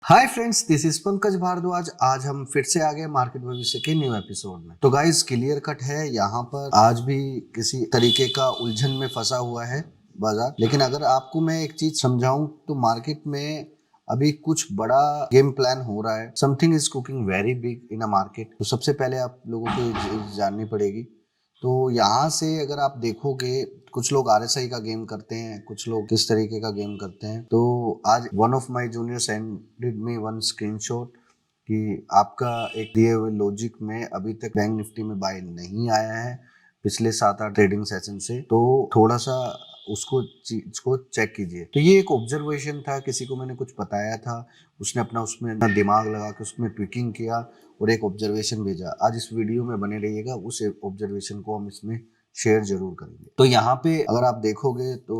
Hi friends, this is Pankaj Bhardwaj. आज हम फिर से आ गए मार्केट भविष्य के न्यू एपिसोड में। तो गाइस, क्लियर कट है, यहाँ पर आज भी किसी तरीके का उलझन में फंसा हुआ है बाजार। लेकिन अगर आपको मैं एक चीज समझाऊं तो मार्केट में अभी कुछ बड़ा गेम प्लान हो रहा है। Something is cooking very big in a market. तो सबसे पहले आप लोगों को ये चीज जाननी पड़ेगी। तो यहाँ से अगर आप देखोगे, कुछ लोग आरएसआई का गेम करते हैं, कुछ लोग किस तरीके का गेम करते हैं। तो आज one of my junior सेंडेड me one screenshot कि आपका एक दिए हुए लॉजिक में अभी तक बैंक निफ्टी में बाय नहीं आया है पिछले 7-8 ट्रेडिंग सेशन से। तो थोड़ा सा उसको चीज को चेक कीजिए। तो ये एक ऑब्जर्वेशन था, किसी को मैंने कुछ बताया था, उसने अपना उसमें अपना दिमाग लगा के उसमें ट्विकिंग किया और एक ऑब्जर्वेशन भेजा। आज इस वीडियो में बने रहिएगा, उस ऑब्जर्वेशन को हम इसमें शेयर जरूर करेंगे। तो यहाँ पे अगर आप देखोगे तो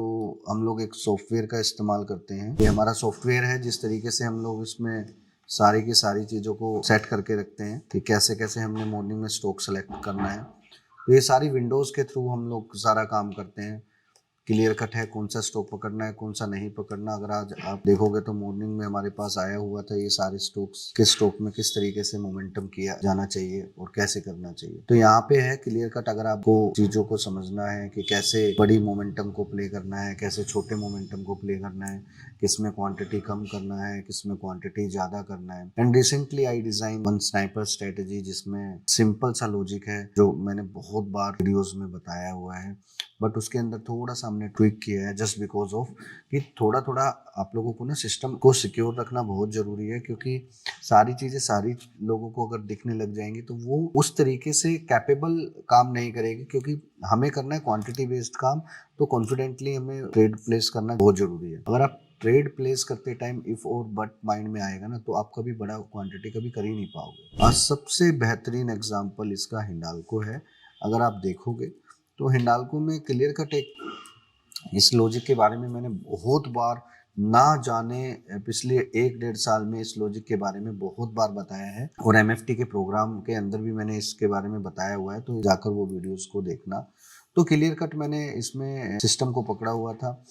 हम लोग एक सॉफ्टवेयर का इस्तेमाल करते हैं। ये हमारा सॉफ्टवेयर है, जिस तरीके से हम लोग इसमें सारी की सारी चीज़ों को सेट करके रखते हैं कि कैसे कैसे हमने मॉर्निंग में स्टॉक सेलेक्ट करना है। तो ये सारी विंडोज़ के थ्रू हम लोग सारा काम करते हैं। क्लियर कट है कौन सा स्टॉक पकड़ना है, कौन सा नहीं पकड़ना। अगर आज आप देखोगे तो मॉर्निंग में हमारे पास आया हुआ था ये सारे स्टॉक्स, किस स्टॉक में किस तरीके से मोमेंटम किया जाना चाहिए और कैसे करना चाहिए। तो यहाँ पे है क्लियर कट। अगर आपको चीजों को समझना है कि कैसे बड़ी मोमेंटम को प्ले करना है, कैसे छोटे मोमेंटम को प्ले करना है, किसमें क्वांटिटी कम करना है, किसमें क्वांटिटी ज्यादा करना है। And recently I design one sniper strategy, जिसमें सिंपल सा लॉजिक है जो मैंने बहुत बार वीडियोस में बताया हुआ है, बट उसके अंदर थोड़ा सा हमने ट्विक किया है जस्ट बिकॉज ऑफ कि थोड़ा थोड़ा आप लोगों को ना सिस्टम को सिक्योर रखना बहुत ज़रूरी है। क्योंकि सारी चीज़ें सारी लोगों को अगर दिखने लग जाएंगी तो वो उस तरीके से कैपेबल काम नहीं करेगी। क्योंकि हमें करना है क्वांटिटी बेस्ड काम, तो कॉन्फिडेंटली हमें ट्रेड प्लेस करना बहुत ज़रूरी है। अगर आप ट्रेड प्लेस करते टाइम इफ और बट माइंड में आएगा ना, तो आप कभी बड़ा क्वांटिटी कभी कर ही नहीं पाओगे। आज सबसे बेहतरीन एग्जाम्पल इसका हिंडाल्को है। अगर आप देखोगे तो हिंडाल्को में क्लियर कट एक इस लॉजिक के बारे में मैंने बहुत बार, ना जाने पिछले 1-1.5 साल में इस लॉजिक के बारे में बहुत बार बताया है। और एमएफटी के प्रोग्राम के अंदर भी मैंने इसके बारे में बताया हुआ है, तो जाकर वो वीडियोस को देखना। तो क्लियर कट मैंने इसमें सिस्टम को पकड़ा हुआ था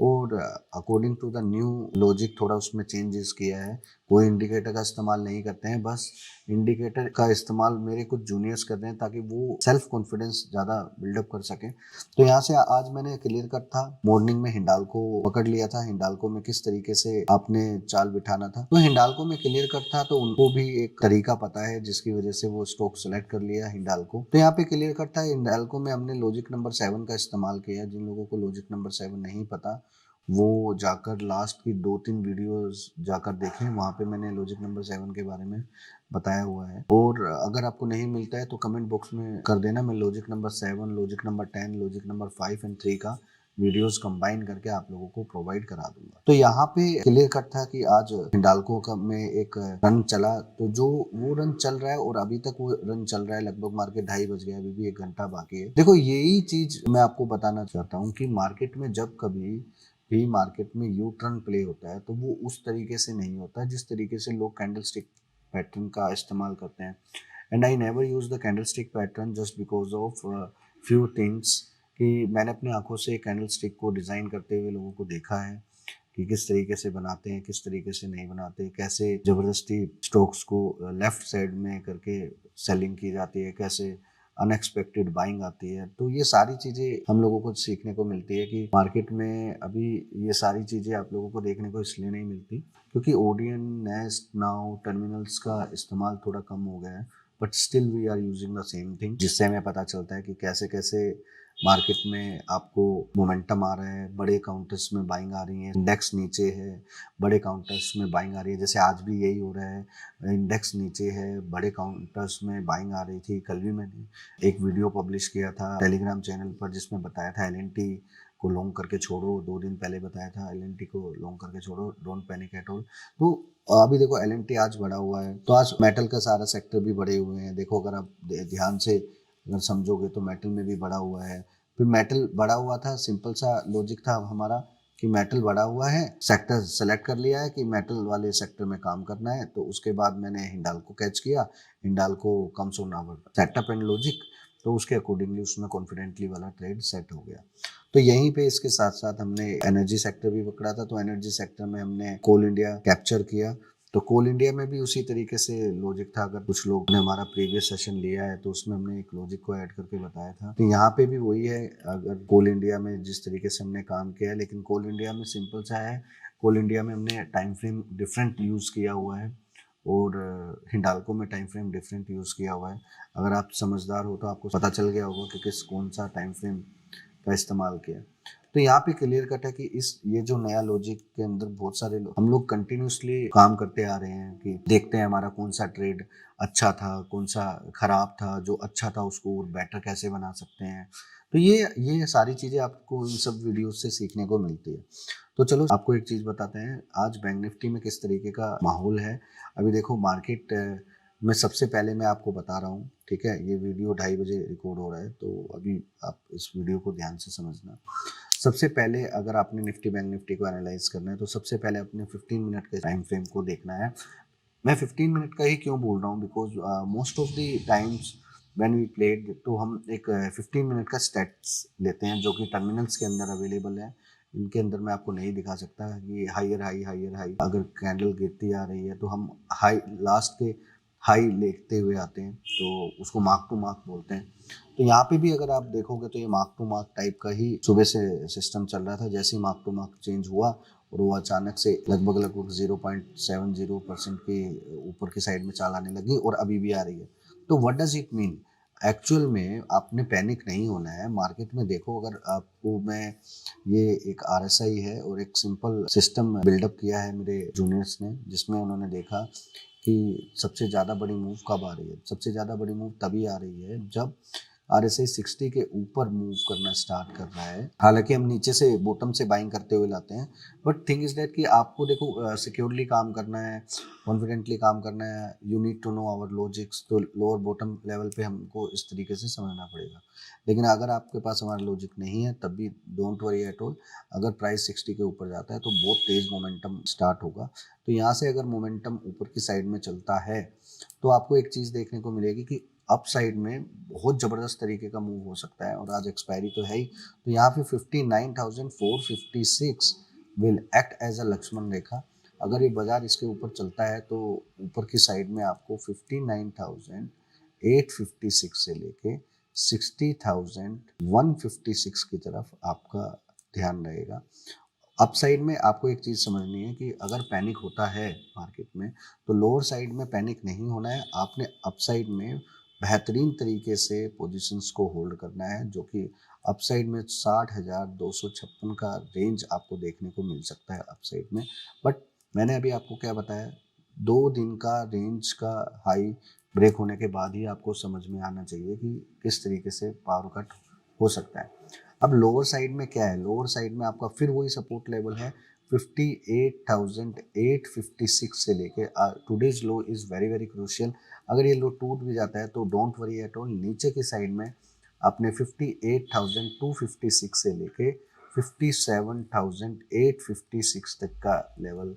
और according to the new logic थोड़ा उसमें चेंजेस किया है। कोई इंडिकेटर का इस्तेमाल नहीं करते हैं, बस इंडिकेटर का इस्तेमाल मेरे कुछ जूनियर्स कर रहे हैं ताकि वो सेल्फ कॉन्फिडेंस ज़्यादा बिल्डअप कर सकें। तो यहाँ से आज मैंने क्लियर कट था, मॉर्निंग में हिंडाल्को पकड़ लिया था। हिंडाल्को में किस तरीके से आपने चाल बिठाना था, तो हिंडाल्को में क्लियर कट था, तो उनको भी एक तरीका पता है जिसकी वजह से वो स्टॉक सेलेक्ट कर लिया हिंडाल्को। तो यहाँ पे क्लियर कट था। हिंडाल्को में हमने लॉजिक नंबर 7 का इस्तेमाल किया। जिन लोगों को लॉजिक नंबर 7 नहीं पता, वो जाकर लास्ट की 2-3 वीडियोस जाकर देखें, वहाँ पे मैंने लॉजिक नंबर 7 के बारे में बताया हुआ है। और अगर आपको नहीं मिलता है तो कमेंट बॉक्स में कर देना, मैं logic number 7, logic number 10, logic number 5 and 3 का वीडियोस कंबाइन करके आप लोगों को प्रोवाइड करा दूंगा। तो यहाँ पे क्लियर कट था कि आज हिंडाल्को का में एक रन चला, तो जो वो रन चल रहा है और अभी तक वो रन चल रहा है, लगभग मार्केट 2:30 बज गया, अभी भी 1 घंटा बाकी है। देखो, यही चीज मैं आपको बताना चाहता हूँ कि मार्केट में जब कभी भी मार्केट में यू टर्न प्ले होता है तो वो उस तरीके से नहीं होता जिस तरीके से लोग कैंडल स्टिक पैटर्न का इस्तेमाल करते हैं। And I never use the candle stick pattern just because of few things, कि मैंने अपनी आंखों से कैंडल स्टिक को डिज़ाइन करते हुए लोगों को देखा है कि किस तरीके से बनाते हैं, किस तरीके से नहीं बनाते, कैसे ज़बरदस्ती स्टॉक्स को लेफ्ट साइड में करके सेलिंग की जाती है, कैसे अनएक्सपेक्टेड बाइंग आती है। तो ये सारी चीज़ें हम लोगों को सीखने को मिलती है कि मार्केट में अभी ये सारी चीज़ें आप लोगों को देखने को इसलिए नहीं मिलती क्योंकि ओडियन, नेस्ट, नाउ, टर्मिनल्स का इस्तेमाल थोड़ा कम हो गया है। But still we are using the same thing, जिससे हमें पता चलता है कि कैसे कैसे मार्केट में आपको मोमेंटम आ रहा है, बड़े काउंटर्स में बाइंग आ रही है, इंडेक्स नीचे है, बड़े काउंटर्स में बाइंग आ रही है। जैसे आज भी यही हो रहा है, इंडेक्स नीचे है, बड़े काउंटर्स में बाइंग आ रही थी। कल भी मैंने एक वीडियो पब्लिश किया था टेलीग्राम चैनल पर जिसमें बताया था एलएनटी को लॉन्ग करके छोड़ो। 2 दिन पहले बताया था एलएनटी को लॉन्ग करके छोड़ो, डोंट पैनिक एट ऑल। तो अभी देखो एलएनटी आज बढ़ा हुआ है, तो आज मेटल का सारा सेक्टर भी बढ़े हुए हैं। देखो, अगर आप ध्यान से अगर समझोगे तो मेटल में भी बढ़ा हुआ है। फिर मेटल बढ़ा हुआ था, सिंपल सा लॉजिक था हमारा कि मेटल बढ़ा हुआ है, सेक्टर सेलेक्ट कर लिया है कि मेटल वाले सेक्टर में काम करना है। तो उसके बाद मैंने हिंडाल्को कैच किया, Hindalco comes on our setup and logic, तो उसके अकॉर्डिंगली उसमें कॉन्फिडेंटली वाला ट्रेड सेट हो गया। तो यहीं पे इसके साथ साथ हमने एनर्जी सेक्टर भी पकड़ा था, तो एनर्जी सेक्टर में हमने कोल इंडिया कैप्चर किया। तो कोल इंडिया में भी उसी तरीके से लॉजिक था। अगर कुछ लोग ने हमारा प्रीवियस सेशन लिया है तो उसमें हमने एक लॉजिक को ऐड करके बताया था। तो यहाँ पे भी वही है। अगर कोल इंडिया में जिस तरीके से हमने काम किया है, लेकिन कोल इंडिया में सिंपल सा है। कोल इंडिया में हमने टाइम फ्रेम डिफरेंट यूज़ किया हुआ है और हिंडाल्को में टाइम फ्रेम डिफरेंट यूज़ किया हुआ है। अगर आप समझदार हो तो आपको पता चल गया होगा कि किस कौन सा टाइम फ्रेम का इस्तेमाल किया। तो यहाँ पे क्लियर कट है कि ये जो नया लॉजिक के अंदर बहुत सारे हम लोग कंटिन्यूसली काम करते आ रहे हैं कि देखते हैं हमारा कौन सा ट्रेड अच्छा था, कौन सा खराब था, जो अच्छा था उसको और बेटर कैसे बना सकते हैं। तो ये सारी चीज़ें आपको इन सब वीडियो से सीखने को मिलती है। तो चलो आपको एक चीज़ बताते हैं, आज बैंक निफ्टी में किस तरीके का माहौल है। अभी देखो मार्केट में सबसे पहले मैं आपको बता रहा हूँ, ठीक है। ये वीडियो 2:30 बजे रिकॉर्ड हो रहा है, तो अभी आप इस वीडियो को ध्यान से समझना। सबसे पहले अगर आपने निफ्टी बैंक निफ्टी को एनालाइज करना है तो सबसे पहले अपने 15 मिनट के टाइम फ्रेम को देखना है। मैं 15 मिनट का ही क्यों बोल रहा हूँ, because most of the times when we played तो हम एक 15 मिनट का स्टैट्स लेते हैं जो कि टर्मिनल्स के अंदर अवेलेबल है। इनके अंदर मैं आपको नहीं दिखा सकता कि हायर हाई हायर हाई अगर कैंडल गिरती आ रही है तो हम हाई लास्ट के हाई लेते हुए आते हैं, तो उसको मार्क टू मार्क बोलते हैं। तो यहाँ पे भी अगर आप देखोगे तो ये मार्क टू मार्क टाइप का ही सुबह से सिस्टम चल रहा था। जैसे ही मार्क टू मार्क चेंज हुआ और वो अचानक से लगभग 0.70% के ऊपर की साइड में चाल आने लगी और अभी भी आ रही है। तो what does it mean? Actual में आपने पैनिक नहीं होना है मार्केट में। देखो अगर आपको मैं ये एक RSI है और एक सिंपल सिस्टम बिल्डअप किया है मेरे जूनियर्स ने, जिसमें उन्होंने देखा कि सबसे ज़्यादा बड़ी मूव कब आ रही है। सबसे ज़्यादा बड़ी मूव तभी आ रही है जब RSI 60 के ऊपर मूव करना स्टार्ट कर रहा है। हालांकि हम नीचे से बॉटम से बाइंग करते हुए लाते हैं, बट थिंग इज दैट कि आपको देखो सिक्योरली काम करना है, कॉन्फिडेंटली काम करना है। You need to know our logics. तो लोअर बॉटम लेवल पे हमको इस तरीके से समझना पड़ेगा। लेकिन अगर आपके पास हमारा लॉजिक नहीं है तब भी डोंट वरी एट ऑल। अगर प्राइस 60 के ऊपर जाता है तो बहुत तेज मोमेंटम स्टार्ट होगा। तो यहाँ से अगर मोमेंटम ऊपर की साइड में चलता है तो आपको एक चीज़ देखने को मिलेगी कि अप साइड में बहुत ज़बरदस्त तरीके का मूव हो सकता है। और आज एक्सपायरी तो है ही, तो यहाँ पे 59,456 will act as a Lakshman rekha. अगर ये बाजार इसके ऊपर चलता है तो ऊपर की साइड में आपको 59,856 से लेके 60,156 की तरफ आपका ध्यान रहेगा। अप साइड में आपको एक चीज़ समझनी है कि अगर पैनिक होता है मार्केट में तो लोअर साइड में पैनिक नहीं होना है। आपने अप साइड में बेहतरीन तरीके से पोजीशंस को होल्ड करना है, जो कि अप साइड में 60,256 का रेंज आपको देखने को मिल सकता है अप साइड में। बट मैंने अभी आपको क्या बताया, 2 दिन का रेंज का हाई ब्रेक होने के बाद ही आपको समझ में आना चाहिए कि किस तरीके से पावर कट हो सकता है। अब लोअर साइड में क्या है? लोअर साइड में आपका फिर वही सपोर्ट लेवल है 58,856 से लेके today's low is very very crucial. अगर ये लो टूट भी जाता है तो डोंट वरी एट ऑल। नीचे की साइड में आपने 58,256 से लेके 57,856 तक का लेवल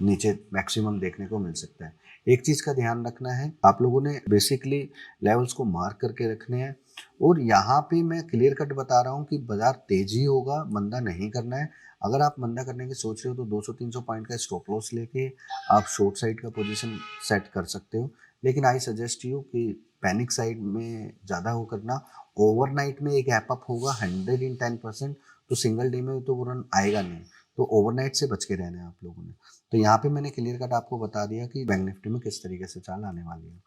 नीचे मैक्सिमम देखने को मिल सकता है। एक चीज़ का ध्यान रखना है, आप लोगों ने बेसिकली लेवल्स को मार्क करके रखने हैं। और यहाँ पे मैं क्लियर कट बता रहा हूँ कि बाजार तेजी होगा, मंदा नहीं करना है। अगर आप मंदा करने की सोच रहे हो तो 200-300 पॉइंट का स्टॉप लॉस लेके आप शॉर्ट साइड का पोजीशन सेट कर सकते हो। लेकिन आई सजेस्ट यू कि पैनिक साइड में ज़्यादा वो करना। ओवरनाइट में एक गैप अप होगा 110%, तो सिंगल डे में तो वो रन आएगा नहीं। तो ओवरनाइट से बच के रहना है आप लोगों ने। तो यहाँ पे मैंने क्लियर कट आपको बता दिया कि बैंक निफ्टी में किस तरीके से चाल आने वाली है।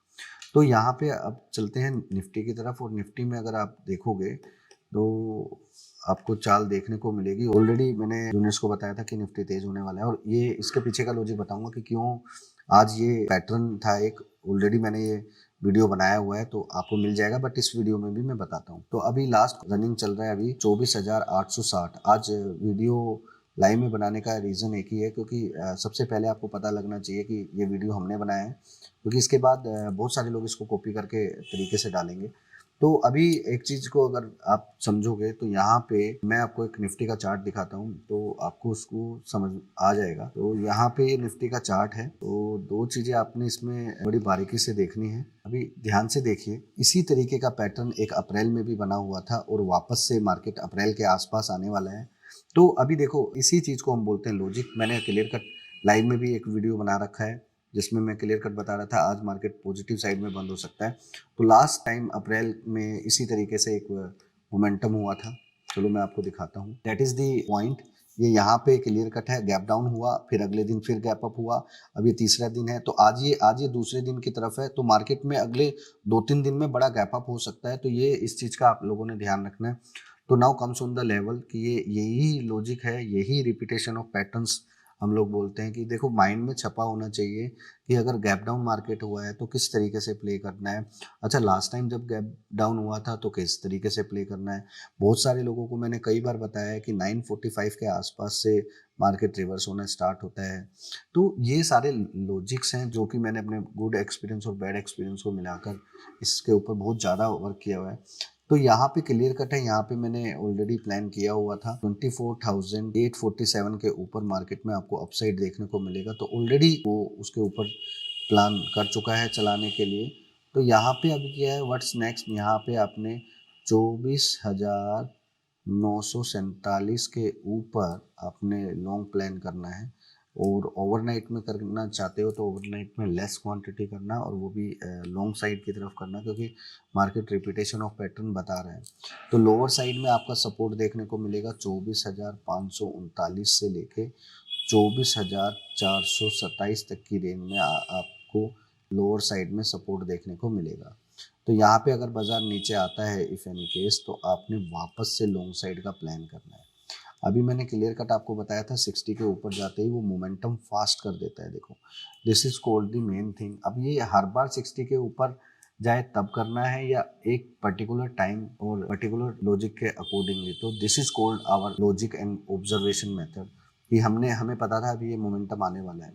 तो यहाँ पे अब चलते हैं निफ्टी की तरफ। और निफ्टी में अगर आप देखोगे तो आपको चाल देखने को मिलेगी। ऑलरेडी मैंने जूनियर्स को बताया था कि निफ्टी तेज होने वाला है, और ये इसके पीछे का लॉजिक बताऊंगा कि क्यों आज ये पैटर्न था। एक ऑलरेडी मैंने ये वीडियो बनाया हुआ है तो आपको मिल जाएगा, बट इस वीडियो में भी मैं बताता हूँ। तो अभी लास्ट रनिंग चल रहा है अभी 24,860। आज वीडियो लाइव में बनाने का रीज़न एक ही है, क्योंकि सबसे पहले आपको पता लगना चाहिए कि ये वीडियो हमने बनाया है, क्योंकि इसके बाद बहुत सारे लोग इसको कॉपी करके तरीके से डालेंगे। तो अभी एक चीज़ को अगर आप समझोगे तो यहाँ पे मैं आपको एक निफ्टी का चार्ट दिखाता हूँ तो आपको उसको समझ आ जाएगा। तो यहाँ पे ये निफ्टी का चार्ट है। तो 2 चीज़ें आपने इसमें बड़ी बारीकी से देखनी है। अभी ध्यान से देखिए, इसी तरीके का पैटर्न एक अप्रैल में भी बना हुआ था और वापस से मार्केट अप्रैल के आसपास आने वाला है। तो अभी देखो इसी चीज़ को हम बोलते हैं लॉजिक। मैंने क्लियर कट लाइव में भी एक वीडियो बना रखा है जिसमें मैं क्लियर कट बता रहा था आज मार्केट पॉजिटिव साइड में बंद हो सकता है। तो लास्ट टाइम अप्रैल में इसी तरीके से एक मोमेंटम हुआ था। चलो मैं आपको दिखाता हूँ, दैट इज द पॉइंट। ये यहाँ पे क्लियर कट है, गैप डाउन हुआ, फिर अगले दिन फिर गैप अप हुआ, अब ये तीसरा दिन है। तो आज ये दूसरे दिन की तरफ है। तो मार्केट में अगले 2-3 दिन में बड़ा गैप अप हो सकता है। तो ये इस चीज़ का आप लोगों ने ध्यान रखना है। तो now comes on the level कि ये यही लॉजिक है, यही रिपीटेशन ऑफ पैटर्न्स हम लोग बोलते हैं कि देखो माइंड में छपा होना चाहिए कि अगर गैप डाउन मार्केट हुआ है तो किस तरीके से प्ले करना है। अच्छा, लास्ट टाइम जब गैप डाउन हुआ था तो किस तरीके से प्ले करना है। बहुत सारे लोगों को मैंने कई बार बताया है कि 9:45 के आसपास से मार्केट रिवर्स होना स्टार्ट होता है। तो ये सारे लॉजिक्स हैं जो कि मैंने अपने गुड एक्सपीरियंस और बैड एक्सपीरियंस को मिलाकर इसके ऊपर बहुत ज़्यादा वर्क किया हुआ है। तो यहाँ पे क्लियर कट है, यहाँ पे मैंने ऑलरेडी प्लान किया हुआ था 24,847 के ऊपर मार्केट में आपको अपसाइड देखने को मिलेगा। तो ऑलरेडी वो उसके ऊपर प्लान कर चुका है चलाने के लिए। तो यहाँ पे अभी क्या है, व्हाट्स नेक्स्ट, यहाँ पे आपने 24,947 के ऊपर आपने लॉन्ग प्लान करना है। और ओवरनाइट में करना चाहते हो तो ओवरनाइट में लेस क्वांटिटी करना, और वो भी लॉन्ग साइड की तरफ करना, क्योंकि मार्केट रिपीटेशन ऑफ पैटर्न बता रहे हैं। तो लोअर साइड में आपका सपोर्ट देखने को मिलेगा 24,539 से लेके 24,427 तक की रेंज में आपको लोअर साइड में सपोर्ट देखने को मिलेगा। तो यहाँ पे अगर बाजार नीचे आता है इफ़ एनी केस, तो आपने वापस से लॉन्ग साइड का प्लान करना है। अभी मैंने क्लियर कट आपको बताया था 60 के ऊपर जाते ही वो मोमेंटम फास्ट कर देता है। देखो, this is called the main thing. अब ये हर बार 60 के ऊपर जाए तब करना है या एक पर्टिकुलर टाइम और पर्टिकुलर लॉजिक के अकॉर्डिंगली। तो this is called our logic and observation method कि हमें पता था अभी ये मोमेंटम आने वाला है।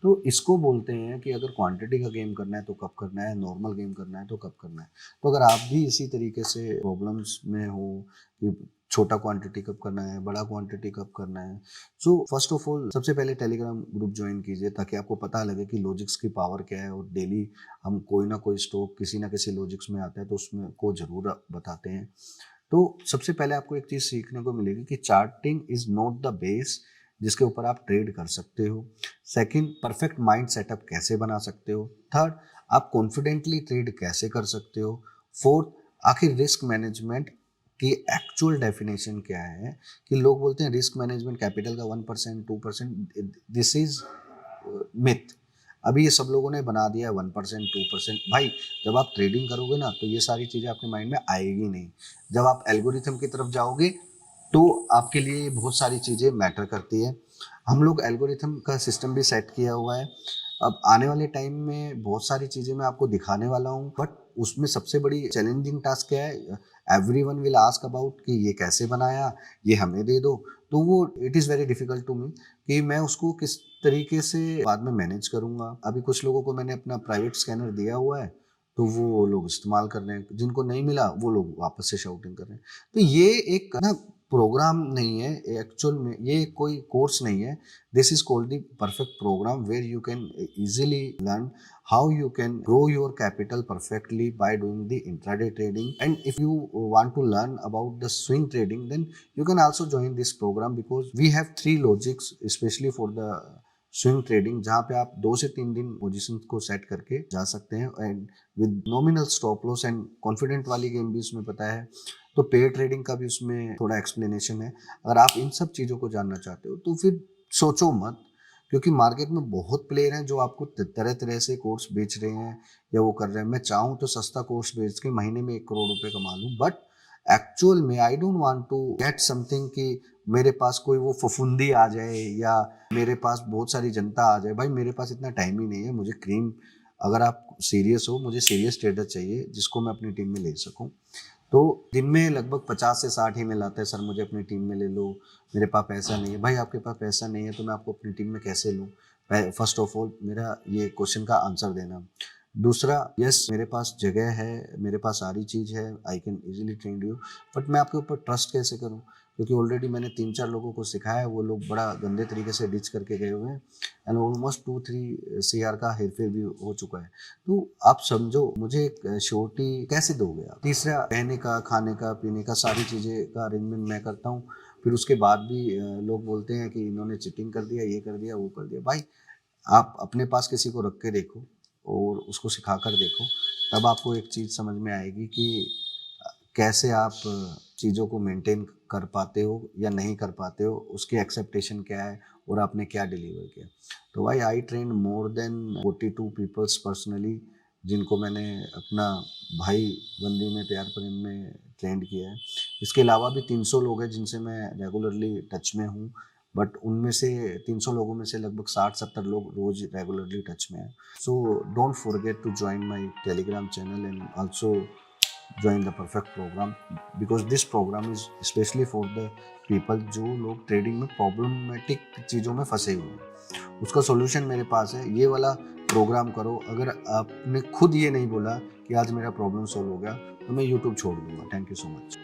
तो इसको बोलते हैं कि अगर क्वांटिटी का गेम करना है तो कब करना है, नॉर्मल गेम करना है तो कब करना है। तो अगर आप भी इसी तरीके से प्रॉब्लम्स में हो कि छोटा क्वांटिटी कब करना है, बड़ा क्वांटिटी कब करना है, सो फर्स्ट ऑफ ऑल सबसे पहले टेलीग्राम ग्रुप ज्वाइन कीजिए ताकि आपको पता लगे कि लॉजिक्स की पावर क्या है। और डेली हम कोई ना कोई स्टॉक किसी ना किसी लॉजिक्स में आता है तो उसमें को ज़रूर बताते हैं। तो सबसे पहले आपको एक चीज़ सीखने को मिलेगी कि charting is not the base जिसके ऊपर आप ट्रेड कर सकते हो। सेकंड, परफेक्ट माइंड सेटअप कैसे बना सकते हो। थर्ड, आप कॉन्फिडेंटली ट्रेड कैसे कर सकते हो। फोर्थ, आखिर रिस्क मैनेजमेंट की एक्चुअल डेफिनेशन क्या है। कि लोग बोलते हैं रिस्क मैनेजमेंट कैपिटल का 1% 2%, दिस इज मिथ। अभी ये सब लोगों ने बना दिया है 1% 2%। भाई, जब आप ट्रेडिंग करोगे ना तो ये सारी चीज़ें आपके माइंड में आएगी नहीं। जब आप एल्गोरिथम की तरफ जाओगे तो आपके लिए बहुत सारी चीज़ें मैटर करती है। हम लोग एल्गोरिथम का सिस्टम भी सेट किया हुआ है। अब आने वाले टाइम में बहुत सारी चीज़ें मैं आपको दिखाने वाला हूँ, बट उसमें सबसे बड़ी चैलेंजिंग टास्क क्या है, एवरीवन विल आस्क अबाउट कि ये कैसे बनाया, ये हमें दे दो। तो वो it is very difficult to me कि मैं उसको किस तरीके से बाद में मैनेज करूँगा। अभी कुछ लोगों को मैंने अपना प्राइवेट स्कैनर दिया हुआ है तो वो लोग इस्तेमाल कर रहे हैं, जिनको नहीं मिला वो लोग वापस से शाउटिंग कर रहे हैं। तो ये एक ना प्रोग्राम नहीं है एक्चुअल में, ये कोई कोर्स नहीं है। This is called the perfect programme where you can easily learn how you can grow your capital perfectly by doing the intraday trading. And if you want to learn about the swing trading, then you can also join this program because we have 3 logics especially for the swing trading, जहाँ पे आप 2 से 3 दिन position को set करके जा सकते हैं and with nominal stop loss and confident वाली गेम भी उसमें पता है। तो पेयर ट्रेडिंग का भी उसमें थोड़ा एक्सप्लेनेशन है। अगर आप इन सब चीज़ों को जानना चाहते हो तो फिर सोचो मत, क्योंकि मार्केट में बहुत प्लेयर हैं जो आपको तरह तरह से कोर्स बेच रहे हैं या वो कर रहे हैं। मैं चाहूँ तो सस्ता कोर्स बेच के महीने में 1 करोड़ रुपए कमा लूँ, बट एक्चुअल में I don't want to get something कि मेरे पास कोई वो फफूंदी आ जाए या मेरे पास बहुत सारी जनता आ जाए। भाई, मेरे पास इतना टाइम ही नहीं है। मुझे क्रीम, अगर आप सीरियस हो, मुझे सीरियस ट्रेडर चाहिए जिसको मैं अपनी टीम में ले सकूं। तो दिन में लगभग 50 से 60 ईमेल आते हैं, सर मुझे अपनी टीम में ले लो, मेरे पास पैसा नहीं है। भाई, आपके पास पैसा नहीं है तो मैं आपको अपनी टीम में कैसे लूँ। फर्स्ट ऑफ ऑल मेरा ये क्वेश्चन का आंसर देना। दूसरा, यस मेरे पास जगह है, मेरे पास सारी चीज़ है, I can easily train you, but मैं आपके ऊपर ट्रस्ट कैसे करूँ, क्योंकि ऑलरेडी मैंने 3-4 लोगों को सिखाया है, वो लोग बड़ा गंदे तरीके से डिच करके गए हुए हैं एंड ऑलमोस्ट 2-3 CR का हेरफेर भी हो चुका है। तो आप समझो, मुझे एक श्योरिटी कैसे दोगे आप। तीसरा, रहने का, खाने का, पीने का, सारी चीज़ें का अरेंजमेंट मैं करता हूँ। फिर उसके बाद भी लोग बोलते हैं कि इन्होंने चिटिंग कर दिया, ये कर दिया, वो कर दिया। भाई, आप अपने पास किसी को रख के देखो और उसको सिखा कर देखो, तब आपको एक चीज़ समझ में आएगी कि कैसे आप चीज़ों को मेंटेन कर पाते हो या नहीं कर पाते हो, उसकी एक्सेप्टेशन क्या है और आपने क्या डिलीवर किया। तो भाई I train more than 42 peoples personally, जिनको मैंने अपना भाई बंदी में प्यार प्रेम में ट्रेंड किया है। इसके अलावा भी 300 लोग हैं जिनसे मैं रेगुलरली टच में हूँ, बट उनमें से 300 लोगों में से लगभग 60-70 लोग रोज रेगुलरली टच में हैं। So don't forget to join my Telegram channel and also join the perfect program, because this program is especially for the people जो लोग ट्रेडिंग में प्रॉब्लमेटिक चीज़ों में फंसे हुए हैं। उसका सॉल्यूशन मेरे पास है। ये वाला प्रोग्राम करो। अगर आपने खुद ये नहीं बोला कि आज मेरा प्रॉब्लम सॉल्व हो गया, तो मैं यूट्यूब छोड़ दूंगा। Thank you so much.